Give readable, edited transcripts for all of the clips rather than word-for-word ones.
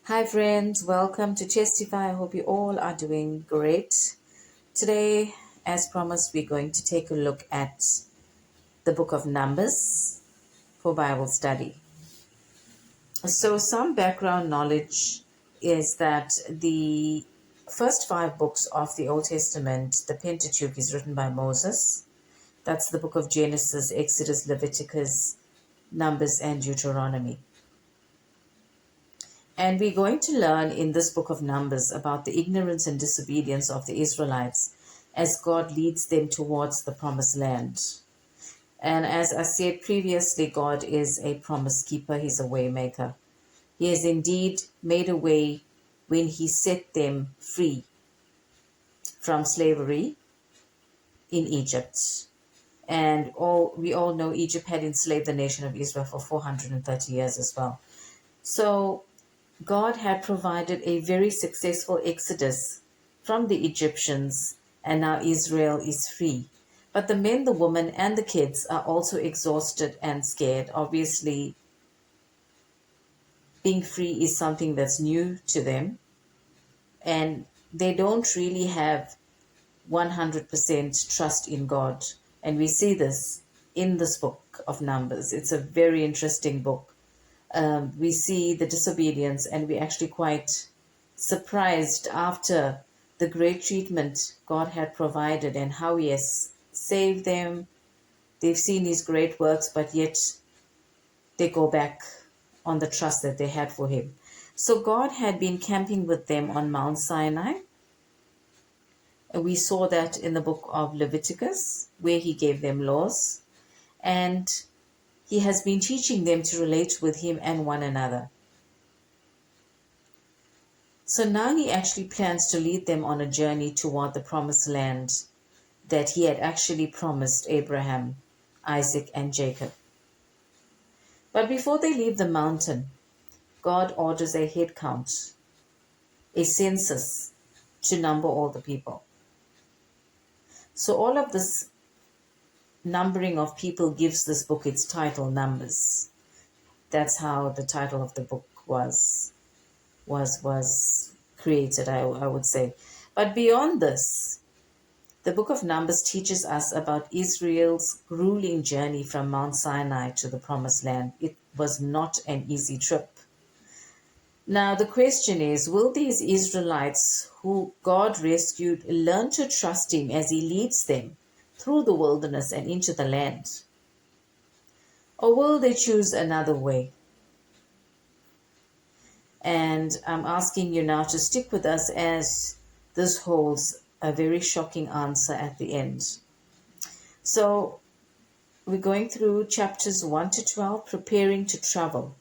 Hi, friends, welcome to Testify. I hope you all are doing great. Today, as promised, we're going to take a look at the book of Numbers for Bible study. So, some background knowledge is that the first five books of the Old Testament, the Pentateuch, is written by Moses. That's the book of Genesis, Exodus, Leviticus, Numbers, and Deuteronomy. And we're going to learn in this book of Numbers about the ignorance and disobedience of the Israelites as God leads them towards the promised land. And as I said previously, God is a promise keeper, He's a way maker. He has indeed made a way when He set them free from slavery in Egypt. And we all know Egypt had enslaved the nation of Israel for 430 years as well. So God had provided a very successful exodus from the Egyptians, and now Israel is free. But the men, the women, and the kids are also exhausted and scared. Obviously, being free is something that's new to them, and they don't really have 100% trust in God. And we see this in this book of Numbers. It's a very interesting book. We see the disobedience, and we're actually quite surprised after the great treatment God had provided and how He has saved them. They've seen His great works, but yet they go back on the trust that they had for Him. So God had been camping with them on Mount Sinai. We saw that in the book of Leviticus, where He gave them laws, and He has been teaching them to relate with Him and one another. So now He actually plans to lead them on a journey toward the promised land that He had actually promised Abraham, Isaac, and Jacob. But before they leave the mountain, God orders a head count, a census, to number all the people. So all of this numbering of people gives this book its title, Numbers. That's how the title of the book was created, I would say. But beyond this, the book of Numbers teaches us about Israel's grueling journey from Mount Sinai to the promised land. It was not an easy trip. Now, the question is, will these Israelites who God rescued learn to trust Him as He leads them through the wilderness and into the land? Or will they choose another way? And I'm asking you now to stick with us as this holds a very shocking answer at the end. So we're going through chapters 1 to 12, preparing to travel.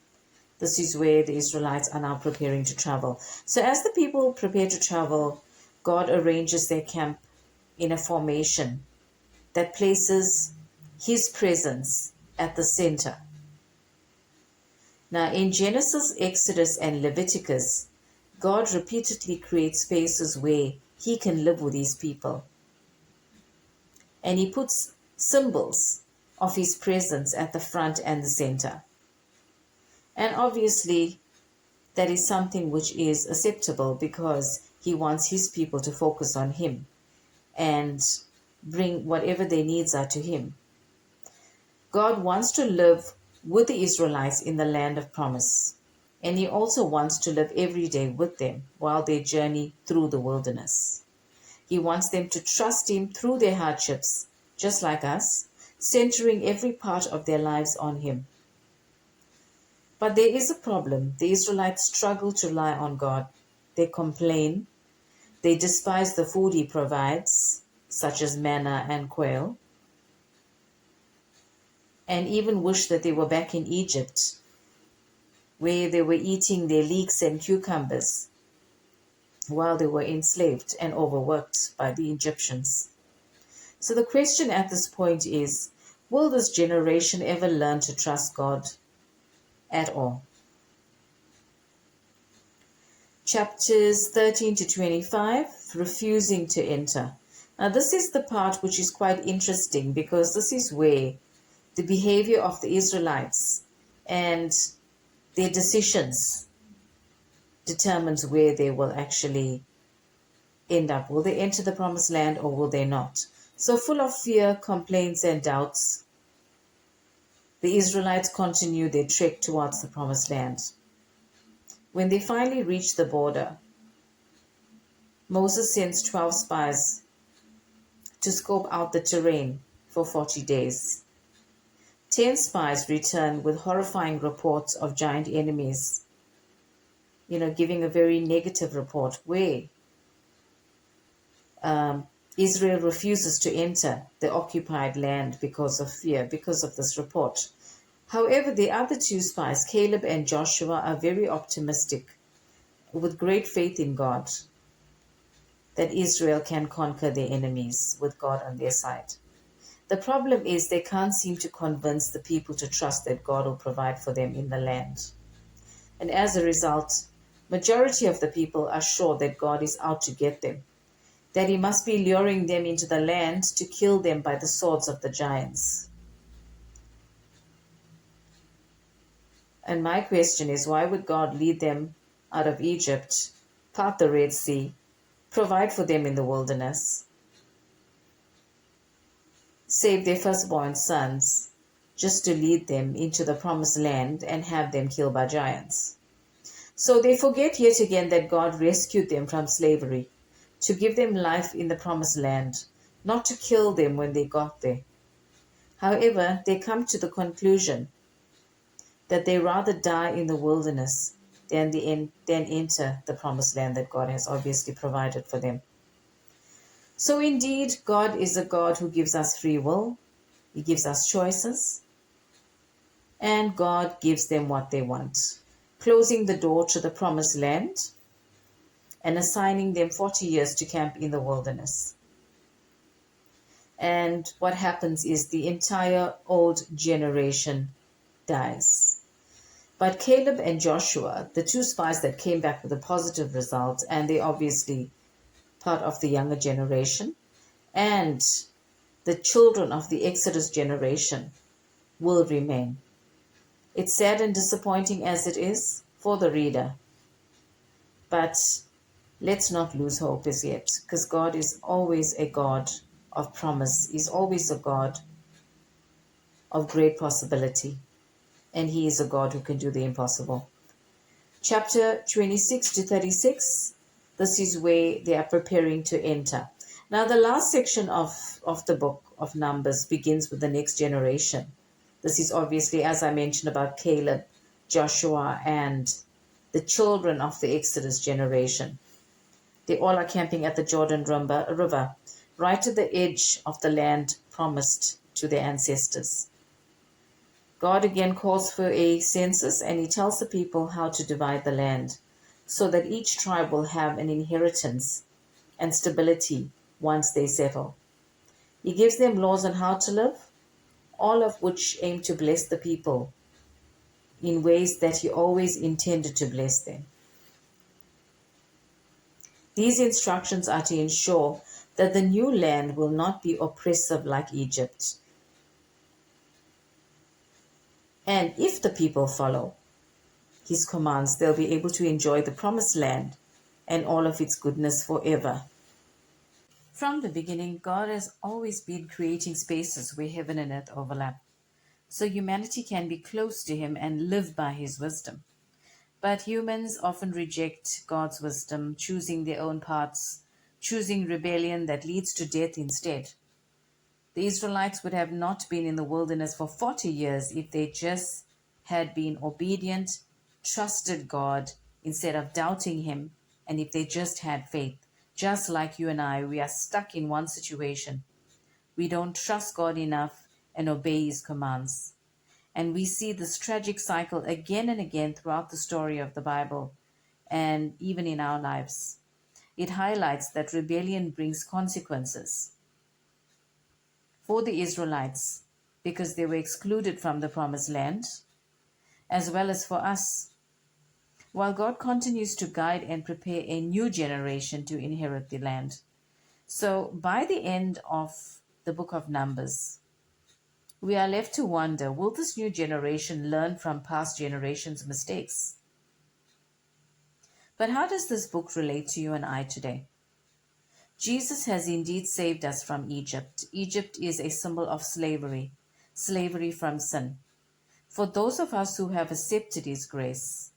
This is where the Israelites are now preparing to travel. So as the people prepare to travel, God arranges their camp in a formation that places His presence at the center. Now, in Genesis, Exodus, and Leviticus, God repeatedly creates spaces where He can live with His people. And He puts symbols of His presence at the front and the center. And obviously, that is something which is acceptable because He wants His people to focus on Him and bring whatever their needs are to Him. God wants to live with the Israelites in the land of promise, and He also wants to live every day with them while they journey through the wilderness. He wants them to trust Him through their hardships, just like us, centering every part of their lives on Him. But there is a problem. The Israelites struggle to rely on God. They complain. They despise the food He provides, such as manna and quail, and even wish that they were back in Egypt, where they were eating their leeks and cucumbers while they were enslaved and overworked by the Egyptians. So the question at this point is, will this generation ever learn to trust God at all? Chapters 13 to 25, refusing to enter. Now this is the part which is quite interesting because this is where the behavior of the Israelites and their decisions determines where they will actually end up. Will they enter the promised land or will they not? So, full of fear, complaints, and doubts, the Israelites continue their trek towards the promised land. When they finally reach the border, Moses sends 12 spies to scope out the terrain for 40 days. 10 spies return with horrifying reports of giant enemies, giving a very negative report where Israel refuses to enter the occupied land because of fear, because of this report. However, the other two spies, Caleb and Joshua, are very optimistic, with great faith in God, that Israel can conquer their enemies with God on their side. The problem is they can't seem to convince the people to trust that God will provide for them in the land. And as a result, majority of the people are sure that God is out to get them, that he must be luring them into the land to kill them by the swords of the giants. And my question is, why would God lead them out of Egypt, part the Red Sea, provide for them in the wilderness, save their firstborn sons, just to lead them into the promised land and have them killed by giants? So they forget yet again that God rescued them from slavery, to give them life in the promised land, not to kill them when they got there. However, they come to the conclusion that they rather die in the wilderness than enter the promised land that God has obviously provided for them. So indeed, God is a God who gives us free will. He gives us choices. And God gives them what they want, closing the door to the promised land and assigning them 40 years to camp in the wilderness. And what happens is the entire old generation dies. But Caleb and Joshua, the two spies that came back with a positive result, and they're obviously part of the younger generation, and the children of the Exodus generation will remain. It's sad and disappointing as it is for the reader, but let's not lose hope as yet, because God is always a God of promise. He's always a God of great possibility, and he is a God who can do the impossible. Chapter 26 to 36, this is where they are preparing to enter. Now, the last section of the book of Numbers begins with the next generation. This is obviously, as I mentioned, about Caleb, Joshua, and the children of the Exodus generation. They all are camping at the Jordan River, right at the edge of the land promised to their ancestors. God again calls for a census, and he tells the people how to divide the land so that each tribe will have an inheritance and stability once they settle. He gives them laws on how to live, all of which aim to bless the people in ways that he always intended to bless them. These instructions are to ensure that the new land will not be oppressive like Egypt. And if the people follow his commands, they'll be able to enjoy the promised land and all of its goodness forever. From the beginning, God has always been creating spaces where heaven and earth overlap, so humanity can be close to him and live by his wisdom. But humans often reject God's wisdom, choosing their own paths, choosing rebellion that leads to death instead. The Israelites would have not been in the wilderness for 40 years if they just had been obedient, trusted God instead of doubting him, and if they just had faith. Just like you and I, we are stuck in one situation. We don't trust God enough and obey his commands. And we see this tragic cycle again and again throughout the story of the Bible and even in our lives. It highlights that rebellion brings consequences for the Israelites because they were excluded from the promised land, as well as for us, while God continues to guide and prepare a new generation to inherit the land. So by the end of the book of Numbers, we are left to wonder, will this new generation learn from past generations' mistakes? But how does this book relate to you and I today? Jesus has indeed saved us from Egypt. Egypt is a symbol of slavery, slavery from sin. For those of us who have accepted His grace,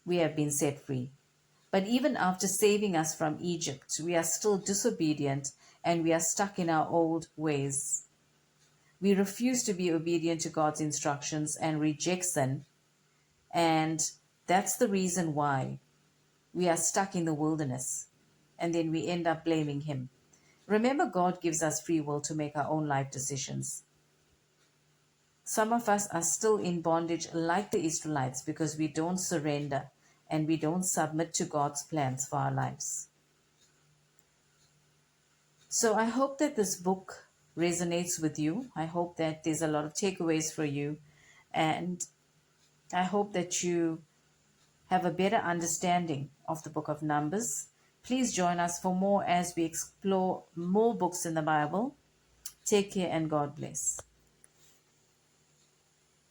we have been set free. But even after saving us from Egypt, we are still disobedient and we are stuck in our old ways. We refuse to be obedient to God's instructions and reject sin. And that's the reason why we are stuck in the wilderness. And then we end up blaming Him. Remember, God gives us free will to make our own life decisions. Some of us are still in bondage like the Israelites because we don't surrender and we don't submit to God's plans for our lives. So I hope that this book resonates with you. I hope that there's a lot of takeaways for you. And I hope that you have a better understanding of the book of Numbers. Please join us for more as we explore more books in the Bible. Take care and God bless.